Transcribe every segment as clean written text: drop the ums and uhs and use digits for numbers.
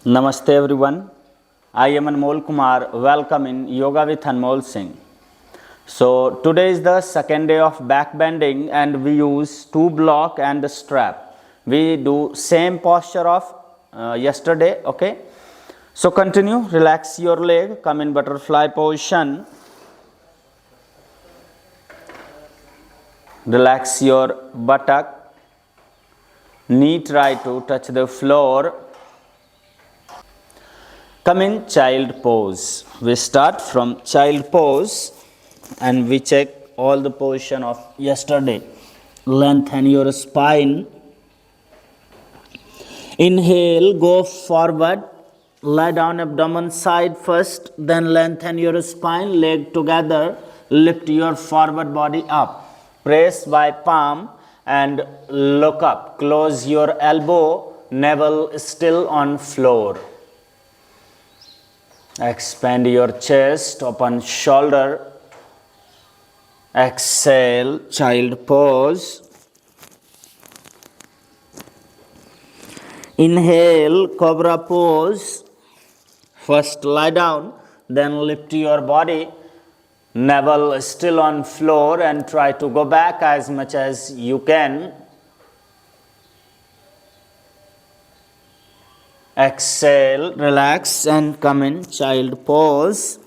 Namaste everyone. I am Anmol Kumar. Welcome in Yoga with Anmol Singh. So today is the second day of backbending and we use two block and a strap. We do same posture of yesterday. Okay. So continue. Relax your leg. Come in butterfly position. Relax your buttock. Knee try to touch the floor. Come in child pose. We start from child pose and we check all the position of yesterday. Lengthen your spine. Inhale, go forward. Lie down abdomen side first, then lengthen your spine, leg together. Lift your forward body up. Press by palm and look up. Close your elbow, navel still on floor. Expand your chest, open shoulder. Exhale, child pose. Inhale, cobra pose. First lie down, then lift your body. Navel still on floor and try to go back as much as you can. Exhale, relax and come in child pose.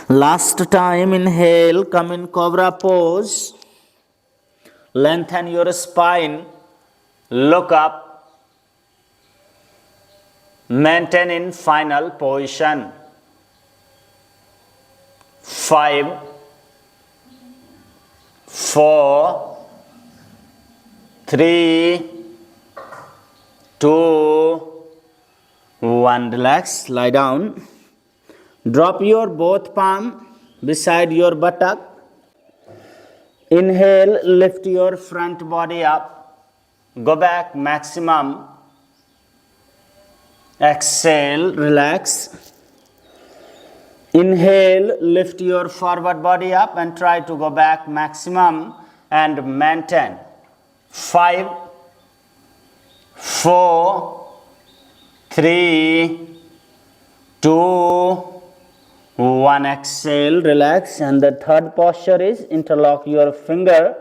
Last time, inhale, come in cobra pose. Lengthen your spine, look up. Maintain in final position. 5, 4, 3, 2, 1. Relax, lie down. Drop your both palm beside your buttock. Inhale, lift your front body up. Go back maximum. Exhale, relax. Inhale, lift your forward body up and try to go back maximum and maintain. 5, 4, 3, 2, 1. Exhale, relax. And the third posture is interlock your finger.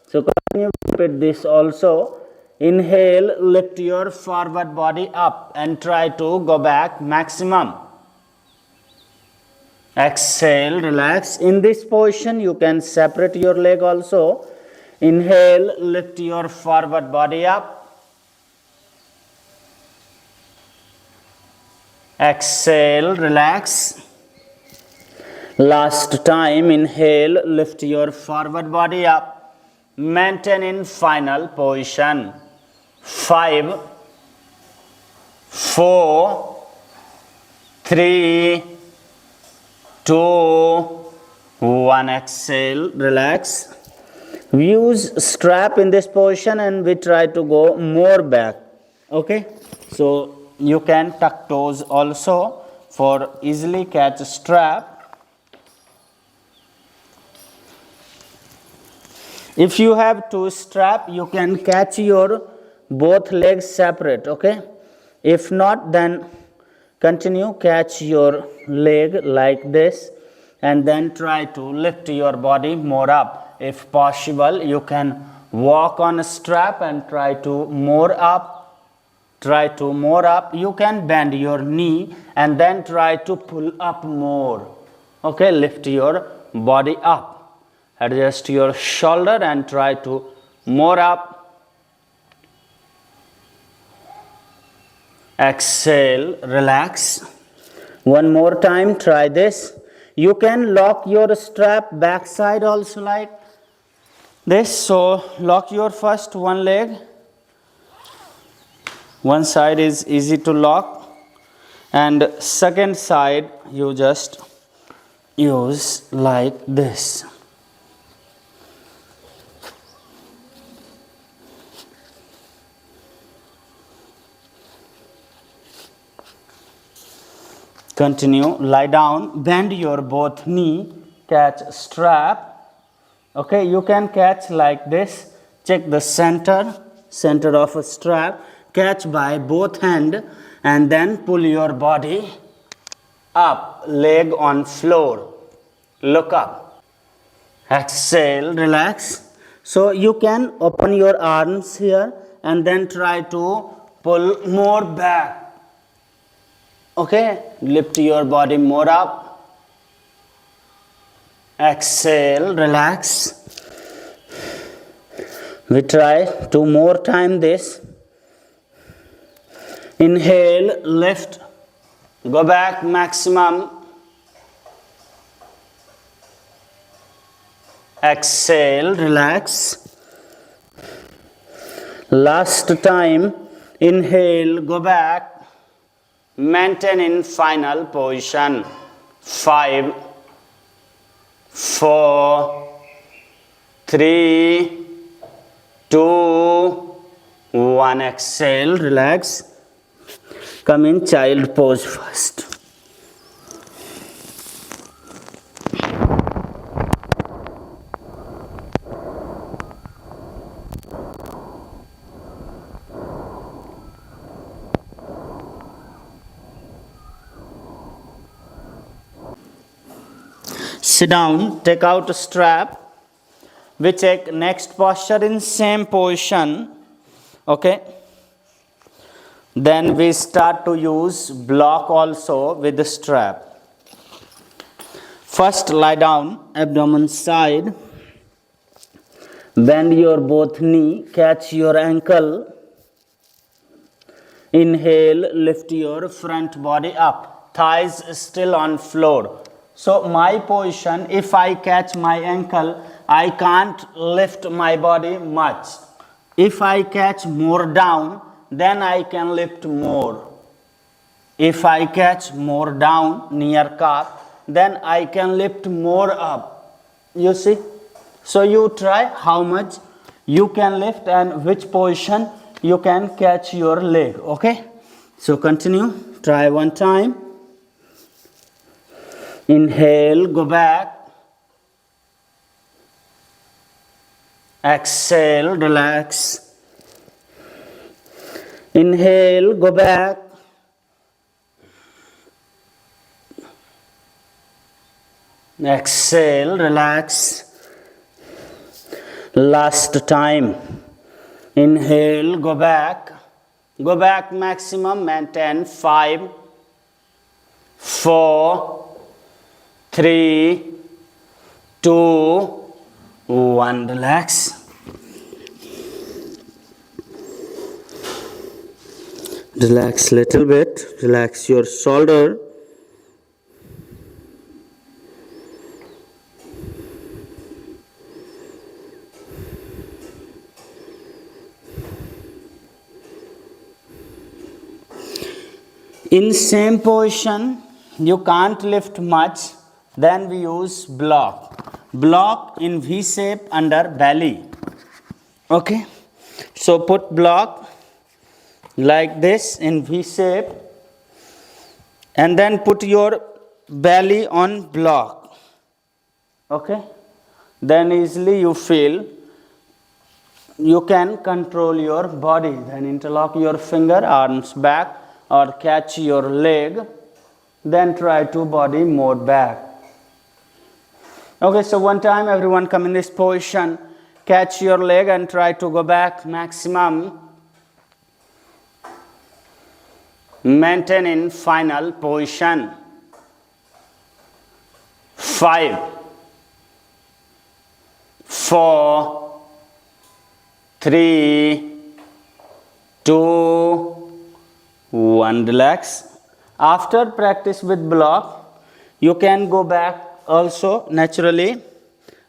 So continue to repeat this also. Inhale, lift your forward body up and try to go back maximum. Exhale, relax. In this position, you can separate your leg also. Inhale, lift your forward body up. Exhale, relax. Last time, inhale, lift your forward body up. Maintain in final position. 5, 4, 3, 2, 1. Exhale, relax. We use strap in this position and we try to go more back. Okay, so you can tuck toes also for easily catch strap. If you have two strap, you can catch your both legs separate. Okay, if not, then continue catch your leg like this and then try to lift your body more up. If possible, you can walk on a strap and try to more up. Try to more up. You can bend your knee and then try to pull up more. Okay, lift your body up. Adjust your shoulder and try to more up. Exhale, relax. One more time, try this. You can lock your strap backside also like this. So lock your first one leg. One side is easy to lock and second side you just use like this. Continue, lie down, bend your both knee, catch strap. Okay, you can catch like this. Check the center of a strap. catch by both hand and then pull your body up, leg on floor, look up. Exhale, relax. So you can open your arms here and then try to pull more back. Okay, lift your body more up. Exhale, relax. We try 2 more times this. Inhale, lift, go back maximum. Exhale, relax. Last time, inhale, go back. Maintain in final position. 5, 4, 3, 2, 1. Exhale, relax. Come in child pose first. Sit down, take out a strap. We take next posture in same position. Okay. Then we start to use block also with the strap. First lie down, abdomen side. Bend your both knee, catch your ankle. Inhale, lift your front body up. Thighs still on floor. So my position, if I catch my ankle, I can't lift my body much. If I catch more down, then I can lift more. If I catch more down near calf, then I can lift more up. You see? So you try how much you can lift and which position you can catch your leg. Okay? So continue. Try one time. Inhale, go back. Exhale, relax. Inhale, go back. Exhale, relax. Last time. Inhale, go back. Go back maximum, maintain. 5, 4, 3, 2, 1. Relax. Relax little bit. Relax your shoulder. In same position, you can't lift much. Then we use block. Block in V shape under belly. Okay. So put block like this in V shape. And then put your belly on block. Okay. Then easily you feel you can control your body. Then interlock your finger, arms back, or catch your leg. Then try to body more back. Okay, so one time everyone come in this position, catch your leg and try to go back maximum. Maintain in final position. 5, 4, 3, 2, 1. Relax. After practice with block, you can go back also naturally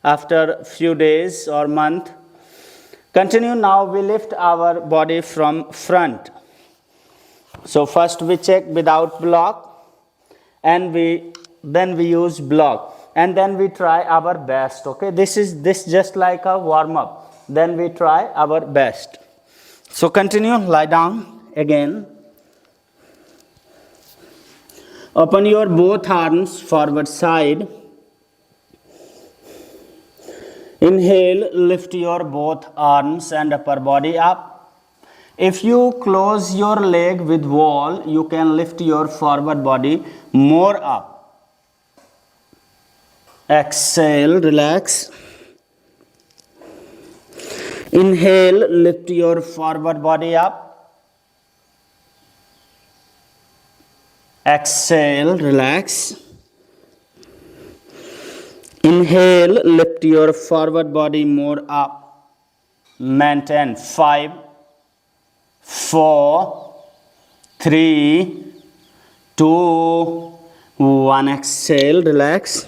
after few days or month. Continue. Now we lift our body from front. So first we check without block and then we use block and then we try our best. Okay, this just like a warm up. Then we try our best. So continue. Lie down again. Open your both arms forward side. Inhale, lift your both arms and upper body up. If you close your leg with wall, you can lift your forward body more up. Exhale, relax. Inhale, lift your forward body up. Exhale, relax. Inhale, lift your forward body more up. Maintain. 5, 4, 3, 2, 1. Exhale, relax.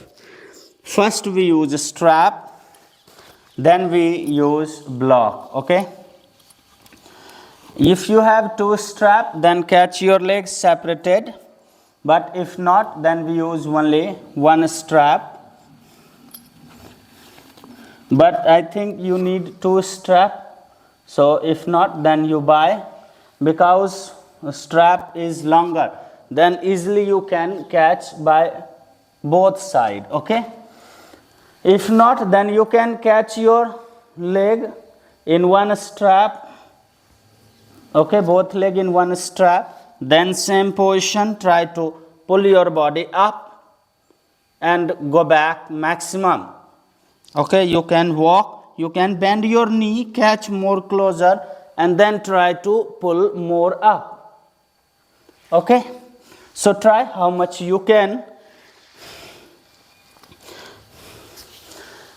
First we use a strap, then we use block, okay? If you have 2 straps, then catch your legs separated. But if not, then we use only 1 strap. But I think you need 2 straps. So if not, then you buy, because the strap is longer. Then easily you can catch by both sides, okay? If not, then you can catch your leg in 1 strap, okay, both leg in 1 strap. Then same position, try to pull your body up and go back maximum. Okay, you can walk, you can bend your knee, catch more closer, and then try to pull more up. Okay, so try how much you can.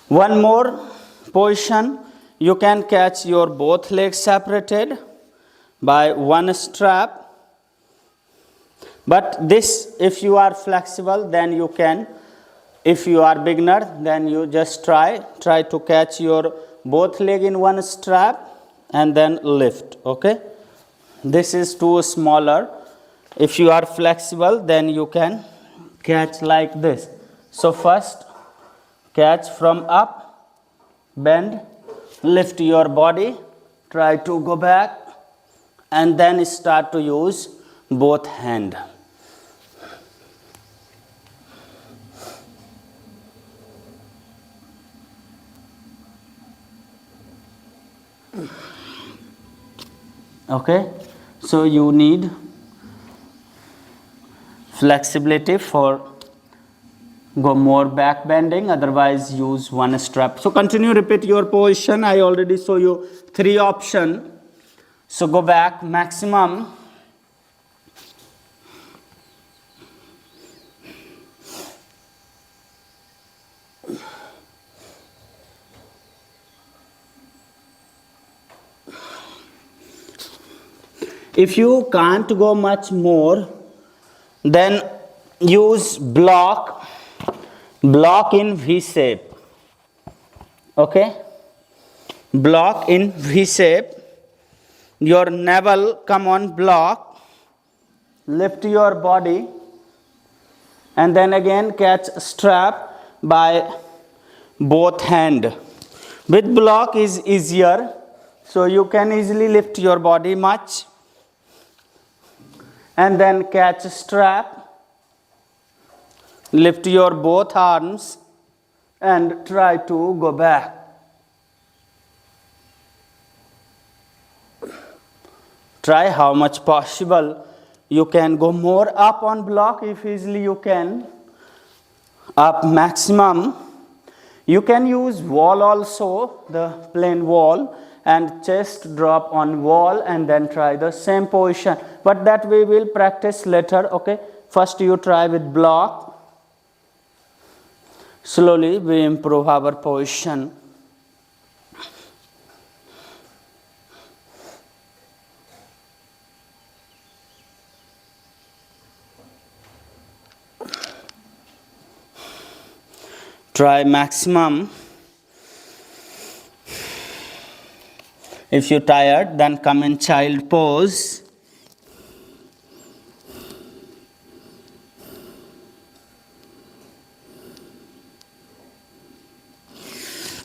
One more position, you can catch your both legs separated by 1 strap. But this, if you are flexible, then you can. If you are beginner, then you just try to catch your both leg in 1 strap and then lift, okay? This is too smaller. If you are flexible, then you can catch like this. So first, catch from up, bend, lift your body, try to go back, and then start to use both hands. Okay, so you need flexibility for go more back bending, otherwise use 1 strap. So continue, repeat your position. I already show you 3 options. So go back maximum. If you can't go much more, then use block in V shape. Okay, block in V shape. Your navel come on block, lift your body, and then again catch strap by both hand. With block is easier, so you can easily lift your body much. And then catch strap, lift your both arms, and try to go back. Try how much possible. You can go more up on block if easily you can. Up maximum. You can use wall also, the plain wall, and chest drop on wall, and then try the same position. But that we will practice later, okay? First you try with block. Slowly we improve our position. Try maximum. If you're tired, then come in child pose.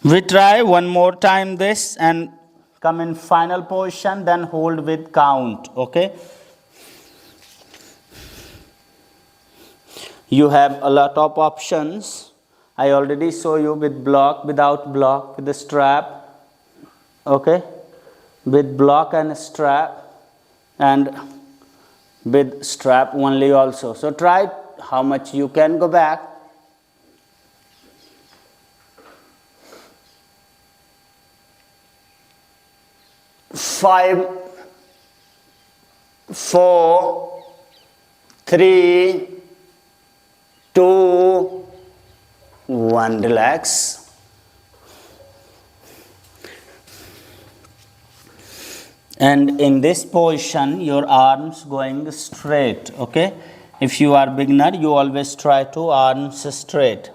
We try one more time this and come in final position, then hold with count, okay? You have a lot of options. I already show you with block, without block, with the strap, okay? with block and strap, and with strap only also. So try how much you can go back. 5, 4, 3, 2, 1. Relax. And in this position, your arms going straight. Okay. If you are beginner, you always try to arms straight.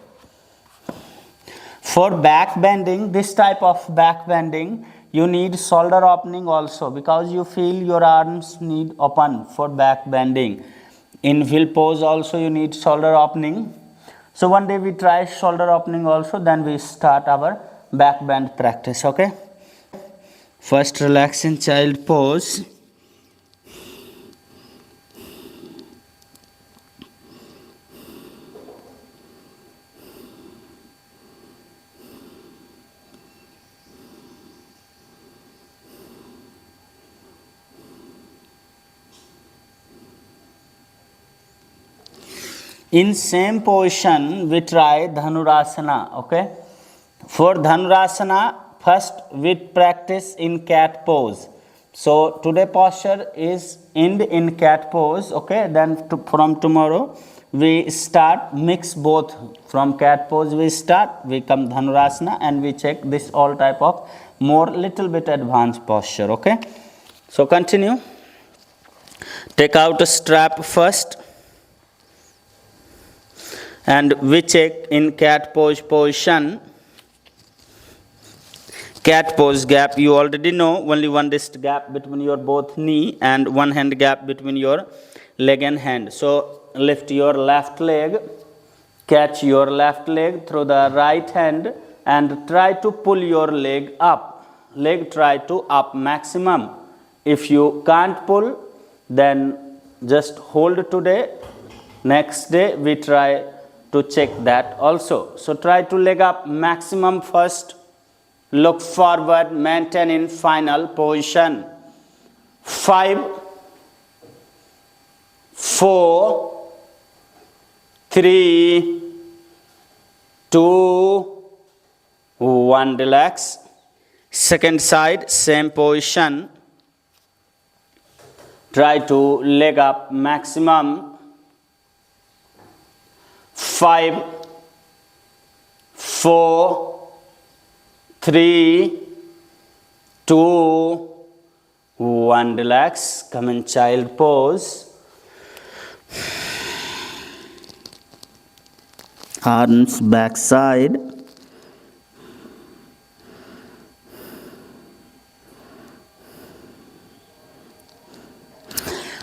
For back bending, this type of back bending, you need shoulder opening also, because you feel your arms need open for back bending. In wheel pose also you need shoulder opening. So one day we try shoulder opening also, then we start our back bend practice. Okay. First, relax in child pose. In same position, we try Dhanurasana. Okay. For Dhanurasana, first we practice in cat pose. So today posture is end in cat pose. Okay. Then from tomorrow we start mix both. From cat pose we start, we come Dhanurasana, and we check this all type of more little bit advanced posture. Okay. So continue. Take out a strap first. And we check in cat pose position. Cat pose gap, you already know, only one wrist gap between your both knee and one hand gap between your leg and hand. So lift your left leg, catch your left leg through the right hand, and try to pull your leg up. Leg try to up maximum. If you can't pull, then just hold today. Next day we try to check that also. So try to leg up maximum first. Look forward, maintain in final position. 5, 4, 3, 2, 1. Relax. Second side, same position. Try to leg up maximum. 5, 4, 3, 2, 1. Relax. Come in child pose. Arms back side.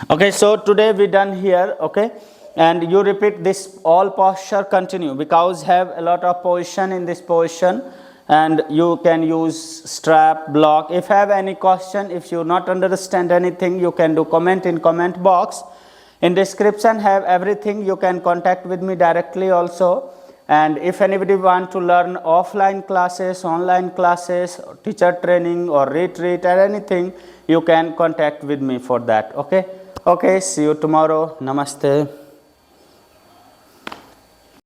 Okay, so today we done here. Okay. And you repeat this all posture, continue, because have a lot of position in this position, and you can use strap, block. If have any question, if you not understand anything, you can do comment in comment box. In description have everything. You can contact with me directly also. And if anybody want to learn offline classes, online classes, teacher training or retreat or anything, you can contact with me for that. Okay. Okay. See you tomorrow. Namaste.